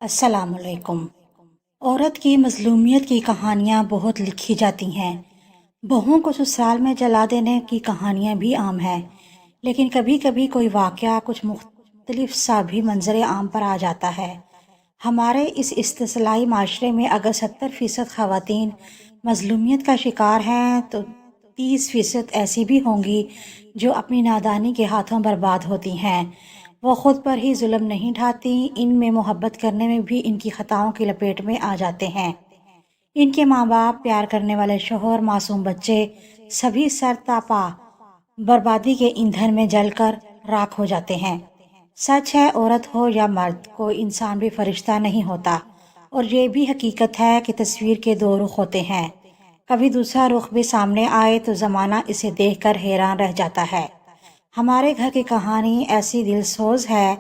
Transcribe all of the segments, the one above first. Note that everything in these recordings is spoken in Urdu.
السلام علیکم۔ عورت کی مظلومیت کی کہانیاں بہت لکھی جاتی ہیں۔ بہوؤں کو سسرال میں جلا دینے کی کہانیاں بھی عام ہیں، لیکن کبھی کبھی کوئی واقعہ کچھ مختلف سا بھی منظر عام پر آ جاتا ہے۔ ہمارے اس استثنائی معاشرے میں اگر 70% خواتین مظلومیت کا شکار ہیں تو 30% ایسی بھی ہوں گی جو اپنی نادانی کے ہاتھوں برباد ہوتی ہیں۔ وہ خود پر ہی ظلم نہیں ڈھاتی، ان میں محبت کرنے میں بھی ان کی خطاؤں کی لپیٹ میں آ جاتے ہیں۔ ان کے ماں باپ، پیار کرنے والے شوہر، معصوم بچے، سبھی سر تا پا بربادی کے ایندھن میں جل کر راکھ ہو جاتے ہیں۔ سچ ہے، عورت ہو یا مرد، کوئی انسان بھی فرشتہ نہیں ہوتا، اور یہ بھی حقیقت ہے کہ تصویر کے دو رخ ہوتے ہیں۔ کبھی دوسرا رخ بھی سامنے آئے تو زمانہ اسے دیکھ کر حیران رہ جاتا ہے۔ ہمارے گھر کی کہانی ایسی دل سوز ہے،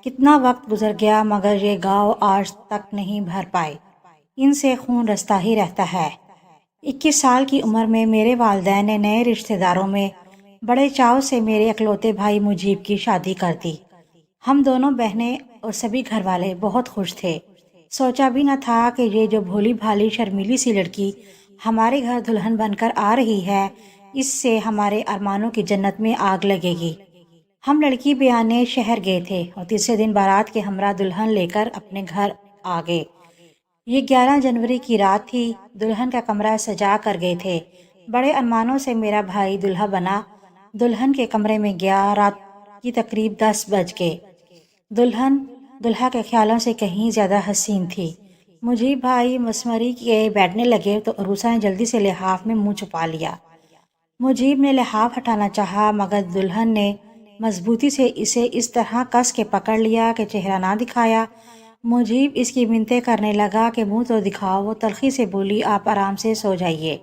کتنا وقت گزر گیا مگر یہ گاؤ آج تک نہیں بھر پائے، ان سے خون رستا ہی رہتا ہے۔ 21 سال کی عمر میں میرے والدین نے نئے رشتہ داروں میں بڑے چاؤ سے میرے اکلوتے بھائی مجیب کی شادی کر دی۔ ہم دونوں بہنیں اور سبھی گھر والے بہت خوش تھے۔ سوچا بھی نہ تھا کہ یہ جو بھولی بھالی شرمیلی سی لڑکی ہمارے گھر دلہن بن کر آ رہی ہے، اس سے ہمارے ارمانوں کی جنت میں آگ لگے گی۔ ہم لڑکی بیانے شہر گئے تھے اور تیسرے دن بارات کے ہمراہ دلہن لے کر اپنے گھر آ گئے۔ یہ 11 جنوری کی رات تھی۔ دلہن کا کمرہ سجا کر گئے تھے۔ بڑے ارمانوں سے میرا بھائی دلہا بنا۔ دلہن کے کمرے میں گیا، رات کی تقریب 10 بج گئے۔ دلہن دلہا کے خیالوں سے کہیں زیادہ حسین تھی۔ مجھے بھائی مسمری کے بیٹھنے لگے تو عروسہ نے جلدی سے لحاف میں منہ چھپا لیا۔ مجیب نے لحاف ہٹانا چاہا مگر دلہن نے مضبوطی سے اسے اس طرح کس کے پکڑ لیا کہ چہرہ نہ دکھایا۔ مجیب اس کی منتیں کرنے لگا کہ منہ تو دکھاؤ۔ وہ تلخی سے بولی، آپ آرام سے سو جائیے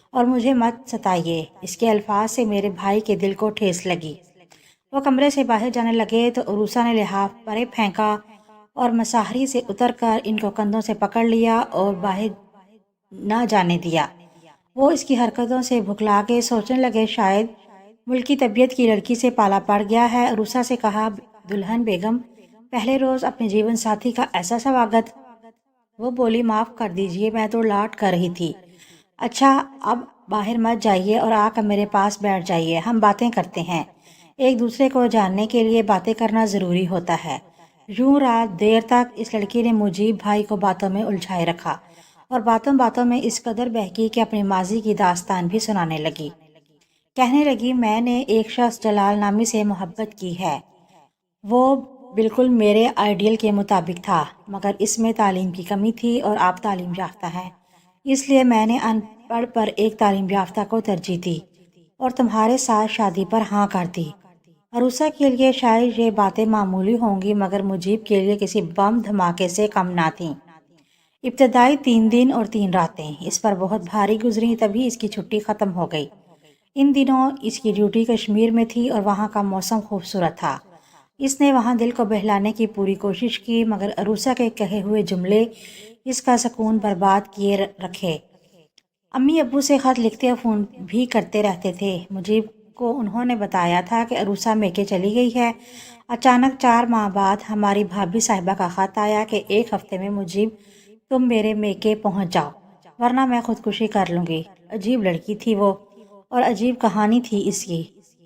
اور مجھے مت ستائیے۔ اس کے الفاظ سے میرے بھائی کے دل کو ٹھیس لگی۔ وہ کمرے سے باہر جانے لگے تو عروسہ نے لحاف پرے پھینکا اور مساحری سے اتر کر ان کو کندھوں سے پکڑ لیا اور باہر نہ جانے دیا۔ وہ اس کی حرکتوں سے بھکلا کے سوچنے لگے شاید ملکی طبیعت کی لڑکی سے پالا پڑ گیا ہے۔ عروسہ سے کہا، دلہن بیگم، پہلے روز اپنے جیون ساتھی کا ایسا سواگت۔ وہ بولی، معاف کر دیجئے، میں تو لاٹ کر رہی تھی۔ اچھا، اب باہر مت جائیے اور آ کر میرے پاس بیٹھ جائیے، ہم باتیں کرتے ہیں۔ ایک دوسرے کو جاننے کے لیے باتیں کرنا ضروری ہوتا ہے۔ یوں رات دیر تک اس لڑکی نے مجیب بھائی کو باتوں میں الجھائے رکھا اور باتوں باتوں میں اس قدر بہکی کہ اپنی ماضی کی داستان بھی سنانے لگی۔ کہنے لگی، میں نے ایک شخص جلال نامی سے محبت کی ہے۔ وہ بالکل میرے آئیڈیل کے مطابق تھا، مگر اس میں تعلیم کی کمی تھی اور آپ تعلیم یافتہ ہیں، اس لیے میں نے ان پڑھ پر ایک تعلیم یافتہ کو ترجیح دی اور تمہارے ساتھ شادی پر ہاں کر دی۔ عروسہ کے لیے شاید یہ باتیں معمولی ہوں گی مگر مجیب کے لیے کسی بم دھماکے سے کم نہ تھیں۔ ابتدائی 3 دن اور 3 راتیں اس پر بہت بھاری گزری، تبھی اس کی چھٹی ختم ہو گئی۔ ان دنوں اس کی ڈیوٹی کشمیر میں تھی اور وہاں کا موسم خوبصورت تھا۔ اس نے وہاں دل کو بہلانے کی پوری کوشش کی مگر عروسہ کے کہے ہوئے جملے اس کا سکون برباد کیے رکھے۔ امی ابو سے خط لکھتے اور فون بھی کرتے رہتے تھے۔ مجیب کو انہوں نے بتایا تھا کہ عروسہ میکے چلی گئی ہے۔ اچانک 4 ماہ بعد ہماری بھابھی صاحبہ کا خط آیا کہ 1 ہفتے میں مجیب تم میرے میکے پہنچ جاؤ ورنہ میں خودکشی کر لوں گی۔ عجیب لڑکی تھی وہ، اور عجیب کہانی تھی اس کی۔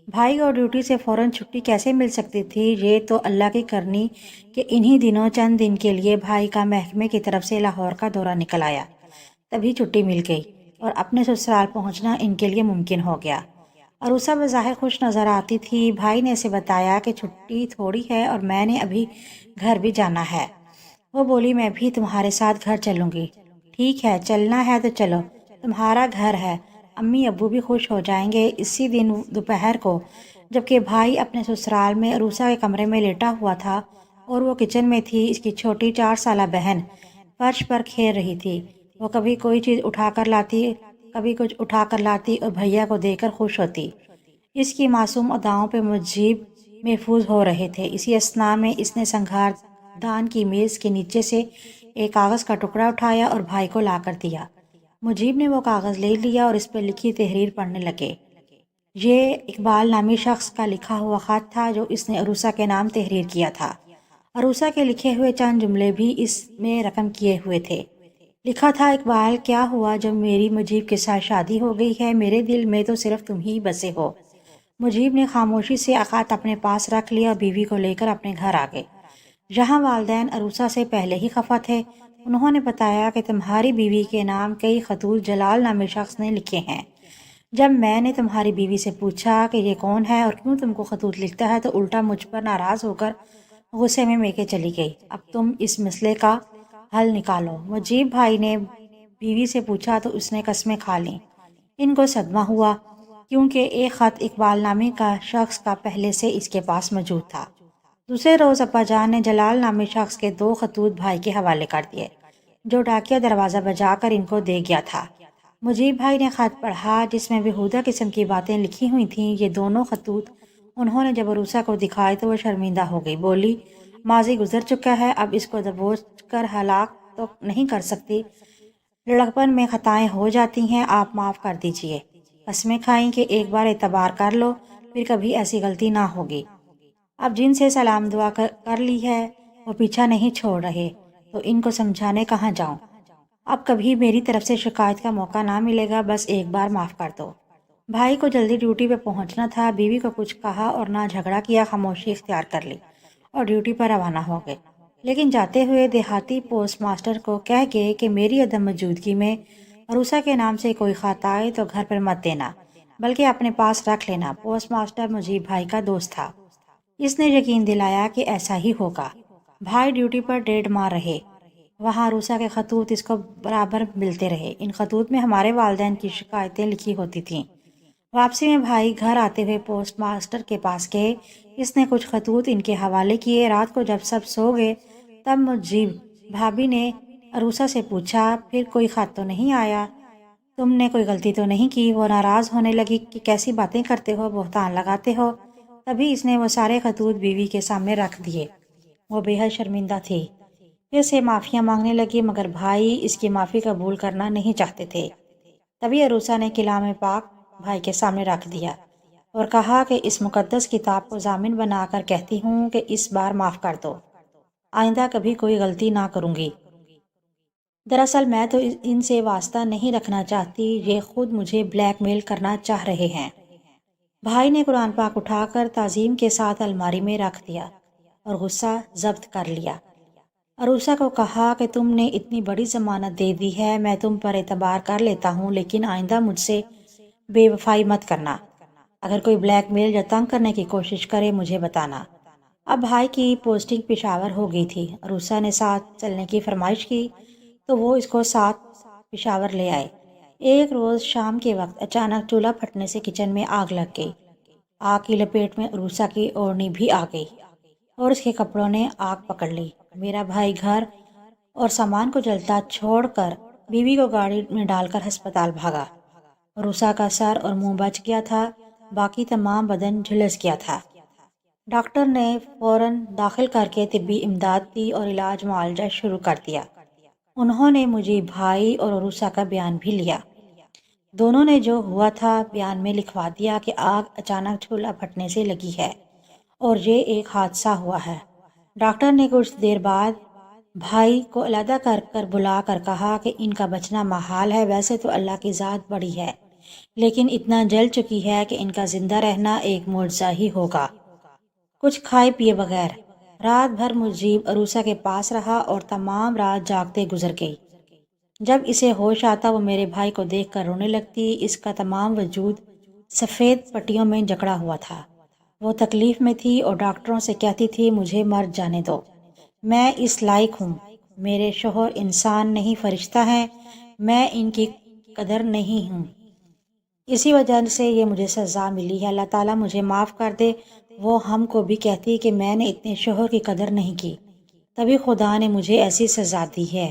بھائی کو ڈیوٹی سے فوراً چھٹی کیسے مل سکتی تھی؟ یہ تو اللہ کی کرنی کہ انہی دنوں چند دن کے لیے بھائی کا محکمے کی طرف سے لاہور کا دورہ نکل آیا، تبھی چھٹی مل گئی اور اپنے سسرال پہنچنا ان کے لیے ممکن ہو گیا۔ عروسہ بظاہر خوش نظر آتی تھی۔ بھائی نے اسے بتایا کہ چھٹی تھوڑی ہے اور میں نے ابھی گھر بھی جانا ہے۔ وہ بولی، میں بھی تمہارے ساتھ گھر چلوں گی۔ ٹھیک ہے، چلنا ہے تو چلو، تمہارا گھر ہے، امی ابو بھی خوش ہو جائیں گے۔ اسی دن دوپہر کو جبکہ بھائی اپنے سسرال میں عروسہ کے کمرے میں لیٹا ہوا تھا اور وہ کچن میں تھی، اس کی چھوٹی 4 سالہ بہن فرش پر کھیل رہی تھی۔ وہ کبھی کوئی چیز اٹھا کر لاتی، کبھی کچھ اٹھا کر لاتی اور بھیا کو دیکھ کر خوش ہوتی۔ اس کی معصوم اداؤں پہ مجیب محفوظ ہو رہے تھے۔ اسی اثناء میں اس نے سنگھار دان کی میز کے نیچے سے ایک کاغذ کا ٹکڑا اٹھایا اور بھائی کو لا کر دیا۔ مجیب نے وہ کاغذ لے لیا اور اس پر لکھی تحریر پڑھنے لگے۔ یہ اقبال نامی شخص کا لکھا ہوا خط تھا جو اس نے عروسہ کے نام تحریر کیا تھا۔ عروسہ کے لکھے ہوئے چند جملے بھی اس میں رقم کیے ہوئے تھے۔ لکھا تھا، اقبال کیا ہوا جب میری مجیب کے ساتھ شادی ہو گئی ہے، میرے دل میں تو صرف تم ہی بسے ہو۔ مجیب نے خاموشی سے خط اپنے پاس رکھ لیا اور بیوی کو لے کر اپنے گھر آ گئے، جہاں والدین عروسہ سے پہلے ہی خفا تھے۔ انہوں نے بتایا کہ تمہاری بیوی کے نام کئی خطوط جلال نامی شخص نے لکھے ہیں۔ جب میں نے تمہاری بیوی سے پوچھا کہ یہ کون ہے اور کیوں تم کو خطوط لکھتا ہے، تو الٹا مجھ پر ناراض ہو کر غصے میں میکے چلی گئی۔ اب تم اس مسئلے کا حل نکالو۔ مجیب بھائی نے بیوی سے پوچھا تو اس نے قسمیں کھا لیں۔ ان کو صدمہ ہوا کیونکہ ایک خط اقبال نامی کا شخص کا پہلے سے اس کے پاس موجود تھا۔ دوسرے روز ابا جان نے جلال نامی شخص کے 2 خطوط بھائی کے حوالے کر دیے، جو ڈاکیہ دروازہ بجا کر ان کو دے گیا تھا۔ مجیب بھائی نے خط پڑھا جس میں بیہودہ قسم کی باتیں لکھی ہوئی تھیں۔ یہ دونوں خطوط انہوں نے جب عروسہ کو دکھائے تو وہ شرمندہ ہو گئی، بولی ماضی گزر چکا ہے، اب اس کو دبوچ کر ہلاک تو نہیں کر سکتی، لڑکپن میں خطائیں ہو جاتی ہیں، آپ معاف کر دیجئے۔ قسمیں کھائیں کہ ایک بار اعتبار کر لو، پھر کبھی ایسی غلطی نہ ہوگی۔ اب جن سے سلام دعا کر لی ہے وہ پیچھا نہیں چھوڑ رہے، تو ان کو سمجھانے کہاں جاؤں؟ اب کبھی میری طرف سے شکایت کا موقع نہ ملے گا، بس ایک بار معاف کر دو۔ بھائی کو جلدی ڈیوٹی پہ پہنچنا تھا، بیوی کو کچھ کہا اور نہ جھگڑا کیا، خاموشی اختیار کر لی اور ڈیوٹی پر روانہ ہو گئے۔ لیکن جاتے ہوئے دیہاتی پوسٹ ماسٹر کو کہہ گئے کہ میری عدم موجودگی میں عروسہ کے نام سے کوئی خط آئے تو گھر پر مت دینا، بلکہ اپنے پاس رکھ لینا۔ پوسٹ ماسٹر مجیب بھائی کا دوست تھا، اس نے یقین دلایا کہ ایسا ہی ہوگا۔ بھائی ڈیوٹی پر 1.5 ماہ رہے، وہاں عروسہ کے خطوط اس کو برابر ملتے رہے۔ ان خطوط میں ہمارے والدین کی شکایتیں لکھی ہوتی تھیں۔ واپسی میں بھائی گھر آتے ہوئے پوسٹ ماسٹر کے پاس گئے، اس نے کچھ خطوط ان کے حوالے کیے۔ رات کو جب سب سو گئے تب مجیب بھابی نے عروسہ سے پوچھا، پھر کوئی خط تو نہیں آیا؟ تم نے کوئی غلطی تو نہیں کی؟ وہ ناراض ہونے لگی کہ کیسی باتیں کرتے ہو، بہتان لگاتے ہو۔ تبھی اس نے وہ سارے خطوط بیوی کے سامنے رکھ دیے۔ وہ بے حد شرمندہ تھی، پھر سے معافیاں مانگنے لگی، مگر بھائی اس کی معافی قبول کرنا نہیں چاہتے تھے۔ تبھی عروسہ نے کلام پاک بھائی کے سامنے رکھ دیا اور کہا کہ اس مقدس کتاب کو ضامن بنا کر کہتی ہوں کہ اس بار معاف کر دو، آئندہ کبھی کوئی غلطی نہ کروں گی۔ دراصل میں تو ان سے واسطہ نہیں رکھنا چاہتی، یہ خود مجھے بلیک میل کرنا چاہ رہے ہیں۔ بھائی نے قرآن پاک اٹھا کر تعظیم کے ساتھ الماری میں رکھ دیا اور غصہ ضبط کر لیا۔ عروسہ کو کہا کہ تم نے اتنی بڑی ضمانت دے دی ہے، میں تم پر اعتبار کر لیتا ہوں، لیکن آئندہ مجھ سے بے وفائی مت کرنا۔ اگر کوئی بلیک میل یا تنگ کرنے کی کوشش کرے مجھے بتانا۔ اب بھائی کی پوسٹنگ پشاور ہو گئی تھی۔ عروسہ نے ساتھ چلنے کی فرمائش کی تو وہ اس کو ساتھ پشاور لے آئے۔ ایک روز شام کے وقت اچانک چولہا پھٹنے سے کچن میں آگ لگ گئی۔ آگ کی لپیٹ میں عروسہ کی اوڑھنی بھی آ گئی اور اس کے کپڑوں نے آگ پکڑ لی۔ میرا بھائی گھر اور سامان کو جلتا چھوڑ کر بیوی کو گاڑی میں ڈال کر ہسپتال بھاگا۔ عروسہ کا سر اور منہ بچ گیا تھا، باقی تمام بدن جھلس گیا تھا۔ ڈاکٹر نے فوراً داخل کر کے طبی امداد دی اور علاج معالجہ شروع کر دیا۔ انہوں نے مجھے بھائی اور عروسہ کا بیان بھی لیا۔ دونوں نے جو ہوا تھا بیان میں لکھوا دیا کہ آگ اچانک چولہا پھٹنے سے لگی ہے اور یہ ایک حادثہ ہوا ہے۔ ڈاکٹر نے کچھ دیر بعد بھائی کو علیحدہ کر کر بلا کر کہا کہ ان کا بچنا محال ہے، ویسے تو اللہ کی ذات بڑی ہے، لیکن اتنا جل چکی ہے کہ ان کا زندہ رہنا ایک معجزہ ہی ہوگا۔ کچھ کھائے پیے بغیر رات بھر مجیب عروسہ کے پاس رہا اور تمام رات جاگتے گزر گئی۔ جب اسے ہوش آتا وہ میرے بھائی کو دیکھ کر رونے لگتی۔ اس کا تمام وجود سفید پٹیوں میں جکڑا ہوا تھا۔ وہ تکلیف میں تھی اور ڈاکٹروں سے کہتی تھی مجھے مر جانے دو، میں اس لائق ہوں، میرے شوہر انسان نہیں فرشتہ ہیں، میں ان کی قدر نہیں ہوں، اسی وجہ سے یہ مجھے سزا ملی ہے، اللہ تعالیٰ مجھے معاف کر دے۔ وہ ہم کو بھی کہتی کہ میں نے اتنے شوہر کی قدر نہیں کی، تبھی خدا نے مجھے ایسی سزا دی ہے۔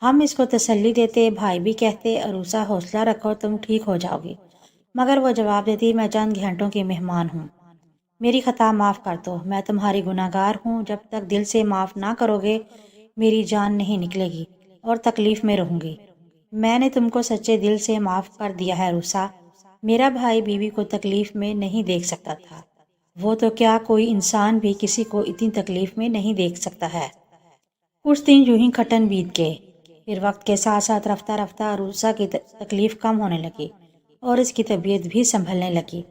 ہم اس کو تسلی دیتے، بھائی بھی کہتے عروسہ حوصلہ رکھو، تم ٹھیک ہو جاؤ گی، مگر وہ جواب دیتی میں چند گھنٹوں کی مہمان ہوں، میری خطا معاف کر دو، میں تمہاری گناہ گار ہوں، جب تک دل سے معاف نہ کرو گے میری جان نہیں نکلے گی اور تکلیف میں رہوں گی۔ میں نے تم کو سچے دل سے معاف کر دیا ہے عروسہ۔ میرا بھائی بیوی کو تکلیف میں نہیں دیکھ سکتا تھا، وہ تو کیا کوئی انسان بھی کسی کو اتنی تکلیف میں نہیں دیکھ سکتا ہے۔ کچھ دن یوں ہی کھٹن بیت گئے، پھر وقت کے ساتھ ساتھ رفتہ رفتہ عروسہ کی تکلیف کم ہونے لگی اور اس کی طبیعت بھی سنبھلنے لگی،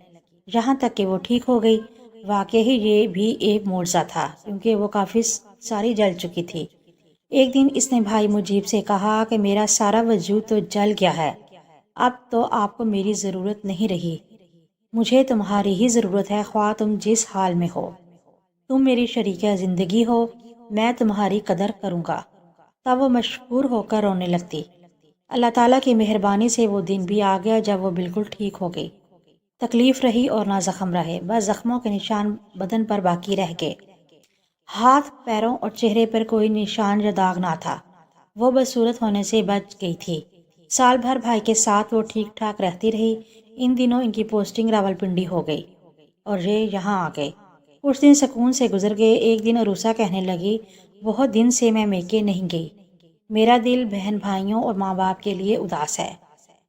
یہاں تک کہ وہ ٹھیک ہو گئی۔ واقعی یہ بھی ایک معجزہ تھا، کیونکہ وہ کافی ساری جل چکی تھی۔ ایک دن اس نے بھائی مجیب سے کہا کہ میرا سارا وجود تو جل گیا ہے، اب تو آپ کو میری ضرورت نہیں رہی، مجھے تمہاری ہی ضرورت ہے، خواہ تم جس حال میں ہو۔ تم میری شریکہ زندگی ہو، میں تمہاری قدر کروں گا۔ تب وہ مشکور ہو کر رونے لگتی۔ اللہ تعالیٰ کی مہربانی سے وہ دن بھی آ گیا جب وہ بالکل ٹھیک ہو گئی۔ تکلیف رہی اور نہ زخم رہے، بس زخموں کے نشان بدن پر باقی رہ گئے۔ ہاتھ، پیروں اور چہرے پر کوئی نشان یا داغ نہ تھا۔ وہ بدصورت ہونے سے بچ گئی تھی۔ سال بھر بھائی کے ساتھ وہ ٹھیک ٹھاک رہتی رہی۔ ان دنوں ان کی پوسٹنگ راولپنڈی ہو گئی اور یہ یہاں آ گئے۔ کچھ دن سکون سے گزر گئے۔ ایک دن عروسہ کہنے لگی، بہت دن سے میں میکے نہیں گئی، میرا دل بہن بھائیوں اور ماں باپ کے لیے اداس ہے،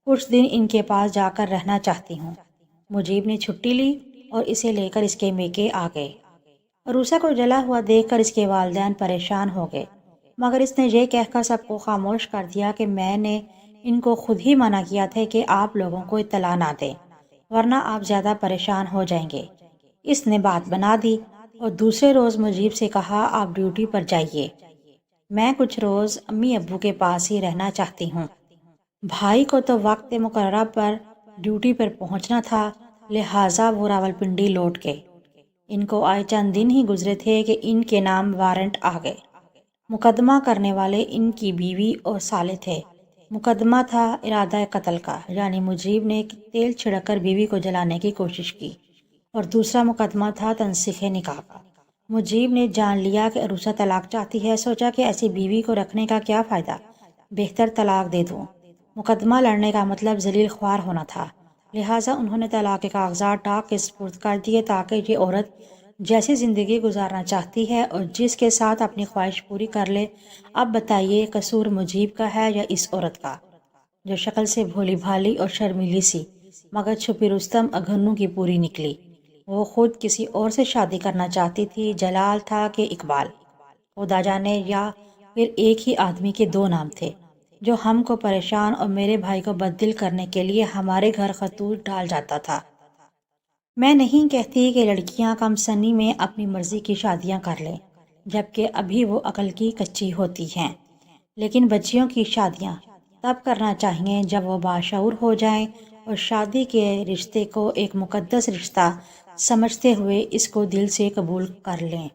کچھ دن ان کے پاس جا کر رہنا چاہتی ہوں۔ مجیب نے چھٹی لی اور اسے لے کر اس کے میکے آ گئے۔ عروسہ کو جلا ہوا دیکھ کر اس کے والدین پریشان ہو گئے، مگر اس نے یہ کہہ کر سب کو خاموش کر دیا کہ میں نے ان کو خود ہی منع کیا تھا کہ آپ لوگوں کو اطلاع نہ دیں، ورنہ آپ زیادہ پریشان ہو جائیں گے۔ اس نے بات بنا دی اور دوسرے روز مجیب سے کہا، آپ ڈیوٹی پر جائیے، میں کچھ روز امی ابو کے پاس ہی رہنا چاہتی ہوں۔ بھائی کو تو وقت مقررہ پر ڈیوٹی پر پہنچنا تھا، لہٰذا وہ راولپنڈی لوٹ گئے۔ ان کو آئے چند دن ہی گزرے تھے کہ ان کے نام وارنٹ آ گئے۔ مقدمہ کرنے والے ان کی بیوی اور سالے تھے۔ مقدمہ تھا ارادہ قتل کا، یعنی مجیب نے تیل چھڑک کر بیوی کو جلانے کی کوشش کی، اور دوسرا مقدمہ تھا تنسیخ نکاح کا۔ مجیب نے جان لیا کہ عروسہ طلاق چاہتی ہے، سوچا کہ ایسی بیوی کو رکھنے کا کیا فائدہ، بہتر طلاق دے دوں۔ مقدمہ لڑنے کا مطلب ذلیل خوار ہونا تھا، لہٰذا انہوں نے طلاق کے کاغذات ڈاک کے سپرد کر دیے تاکہ یہ عورت جیسی زندگی گزارنا چاہتی ہے اور جس کے ساتھ اپنی خواہش پوری کر لے۔ اب بتائیے قصور مجیب کا ہے یا اس عورت کا، جو شکل سے بھولی بھالی اور شرمیلی سی مگر چھپی رستم اگھنو کی پوری نکلی۔ وہ خود کسی اور سے شادی کرنا چاہتی تھی، جلال تھا کہ اقبال، خدا جانے، یا پھر ایک ہی آدمی کے دو نام تھے، جو ہم کو پریشان اور میرے بھائی کو بددل کرنے کے لیے ہمارے گھر خطوط ڈال جاتا تھا۔ میں نہیں کہتی کہ لڑکیاں کم سنی میں اپنی مرضی کی شادیاں کر لیں، جبکہ ابھی وہ عقل کی کچی ہوتی ہیں، لیکن بچیوں کی شادیاں تب کرنا چاہیے جب وہ باشعور ہو جائیں اور شادی کے رشتے کو ایک مقدس رشتہ سمجھتے ہوئے اس کو دل سے قبول کر لیں۔